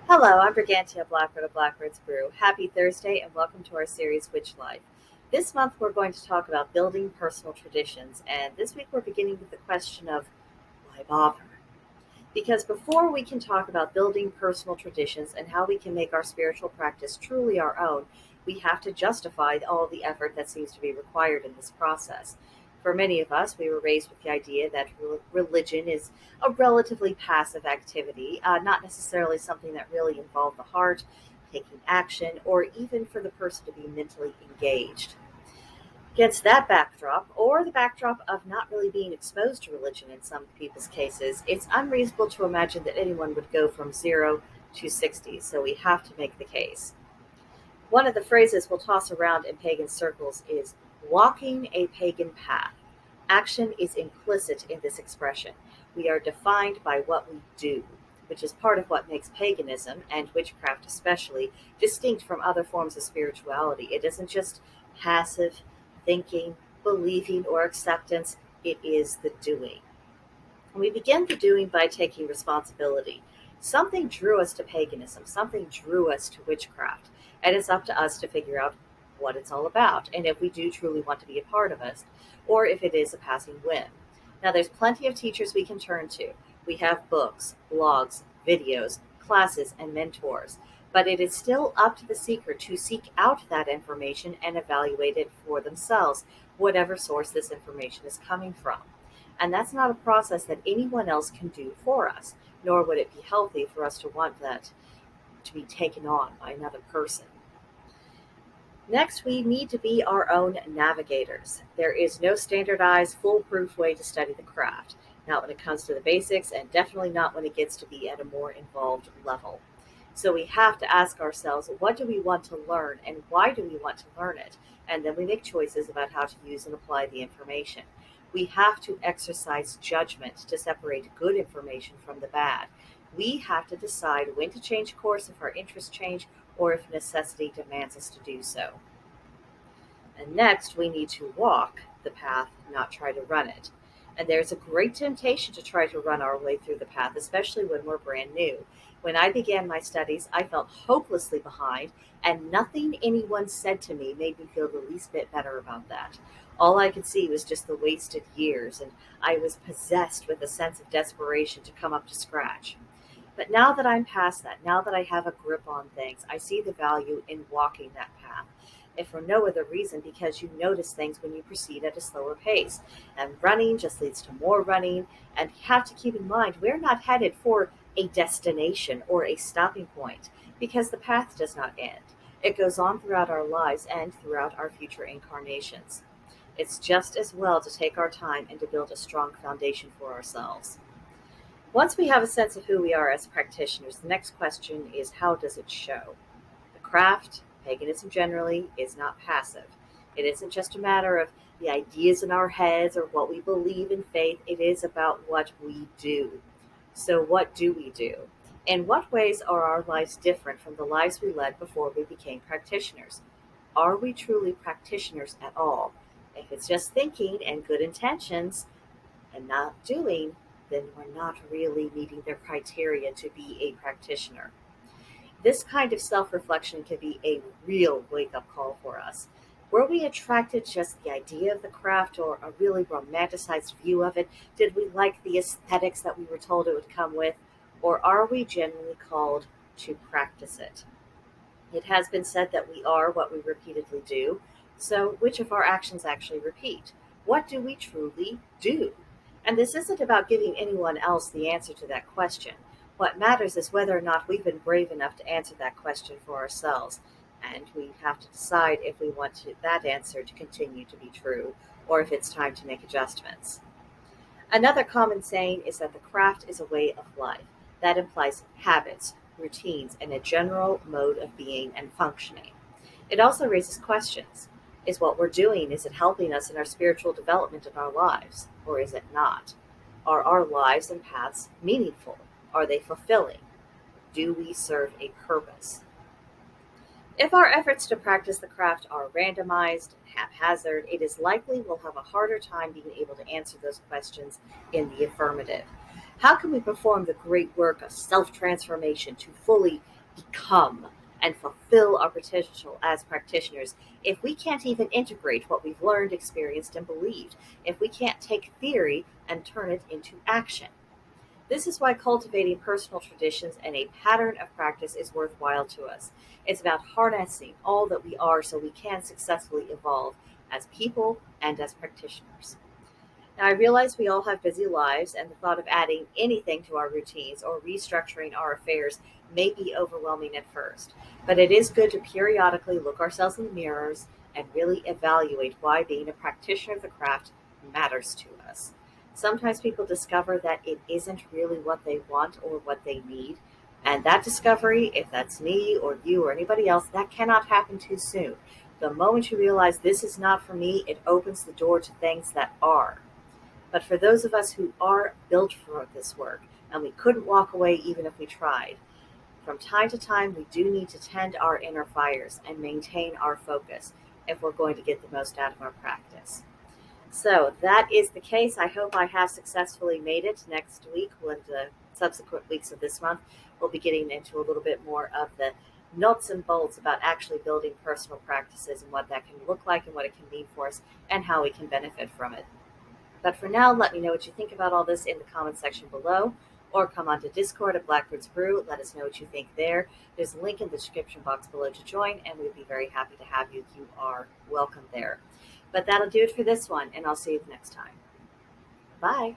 Hello, I'm BrigantiaBlackbird of Blackbird's Brew. Happy Thursday and welcome to our series Witch Life. This month we're going to talk about building personal traditions, and this week we're beginning with the question of why bother? Because before we can talk about building personal traditions and how we can make our spiritual practice truly our own, we have to justify all the effort that seems to be required in this process. For many of us, we were raised with the idea that religion is a relatively passive activity, not necessarily something that really involved the heart, taking action, or even for the person to be mentally engaged. Against that backdrop, or the backdrop of not really being exposed to religion in some people's cases, it's unreasonable to imagine that anyone would go from 0 to 60, so we have to make the case. One of the phrases we'll toss around in pagan circles is walking a pagan path. Action is implicit in this expression. We are defined by what we do, which is part of what makes paganism, and witchcraft especially, distinct from other forms of spirituality. It isn't just passive thinking, believing, or acceptance, it is the doing. We begin the doing by taking responsibility. Something drew us to paganism, something drew us to witchcraft, and it's up to us to figure out what it's all about, and if we do truly want to be a part of it, or if it is a passing whim. Now, there's plenty of teachers we can turn to. We have books, blogs, videos, classes, and mentors, but it is still up to the seeker to seek out that information and evaluate it for themselves, whatever source this information is coming from. And that's not a process that anyone else can do for us, nor would it be healthy for us to want that to be taken on by another person. Next, we need to be our own navigators. There is no standardized, foolproof way to study the craft, not when it comes to the basics, and definitely not when it gets to be at a more involved level. So we have to ask ourselves, what do we want to learn, and why do we want to learn it? And then we make choices about how to use and apply the information. We have to exercise judgment to separate good information from the bad. We have to decide when to change course if our interests change, or if necessity demands us to do so. And next, we need to walk the path, not try to run it. And there's a great temptation to try to run our way through the path, especially when we're brand new. When I began my studies, I felt hopelessly behind, and nothing anyone said to me made me feel the least bit better about that. All I could see was just the wasted years, and I was possessed with a sense of desperation to come up to scratch. But now that I'm past that, now that I have a grip on things, I see the value in walking that path. If for no other reason, because you notice things when you proceed at a slower pace. And running just leads to more running, and you have to keep in mind we're not headed for a destination or a stopping point, because the path does not end. It goes on throughout our lives and throughout our future incarnations. It's just as well to take our time and to build a strong foundation for ourselves. Once we have a sense of who we are as practitioners, the next question is, how does it show? The craft, paganism generally, is not passive. It isn't just a matter of the ideas in our heads or what we believe in faith. It is about what we do. So what do we do? In what ways are our lives different from the lives we led before we became practitioners? Are we truly practitioners at all? If it's just thinking and good intentions and not doing, then we're not really meeting their criteria to be a practitioner. This kind of self-reflection can be a real wake-up call for us. Were we attracted to just the idea of the craft or a really romanticized view of it? Did we like the aesthetics that we were told it would come with? Or are we genuinely called to practice it? It has been said that we are what we repeatedly do. So which of our actions actually repeat? What do we truly do? And this isn't about giving anyone else the answer to that question. What matters is whether or not we've been brave enough to answer that question for ourselves. And we have to decide if we want that answer to continue to be true, or if it's time to make adjustments. Another common saying is that the craft is a way of life. That implies habits, routines, and a general mode of being and functioning. It also raises questions. Is what we're doing, is it helping us in our spiritual development in our lives, or is it not? Are our lives and paths meaningful? Are they fulfilling? Do we serve a purpose? If our efforts to practice the craft are randomized and haphazard, it is likely we'll have a harder time being able to answer those questions in the affirmative. How can we perform the great work of self transformation to fully become and fulfill our potential as practitioners if we can't even integrate what we've learned, experienced, and believed? If we can't take theory and turn it into action? This is why cultivating personal traditions and a pattern of practice is worthwhile to us. It's about harnessing all that we are so we can successfully evolve as people and as practitioners. Now, I realize we all have busy lives, and the thought of adding anything to our routines or restructuring our affairs may be overwhelming at first. But it is good to periodically look ourselves in the mirrors and really evaluate why being a practitioner of the craft matters to us. Sometimes people discover that it isn't really what they want or what they need. And that discovery, if that's me or you or anybody else, that cannot happen too soon. The moment you realize this is not for me, it opens the door to things that are. But for those of us who are built for this work, and we couldn't walk away even if we tried, from time to time we do need to tend our inner fires and maintain our focus if we're going to get the most out of our practice. So that is the case. I hope I have successfully made it. Next week, when the subsequent weeks of this month, we'll be getting into a little bit more of the nuts and bolts about actually building personal practices and what that can look like and what it can mean for us and how we can benefit from it. But for now, let me know what you think about all this in the comment section below, or come onto Discord at Blackbird's Brew. Let us know what you think there. There's a link in the description box below to join, and we'd be very happy to have you. You are welcome there. But that'll do it for this one, and I'll see you next time. Bye.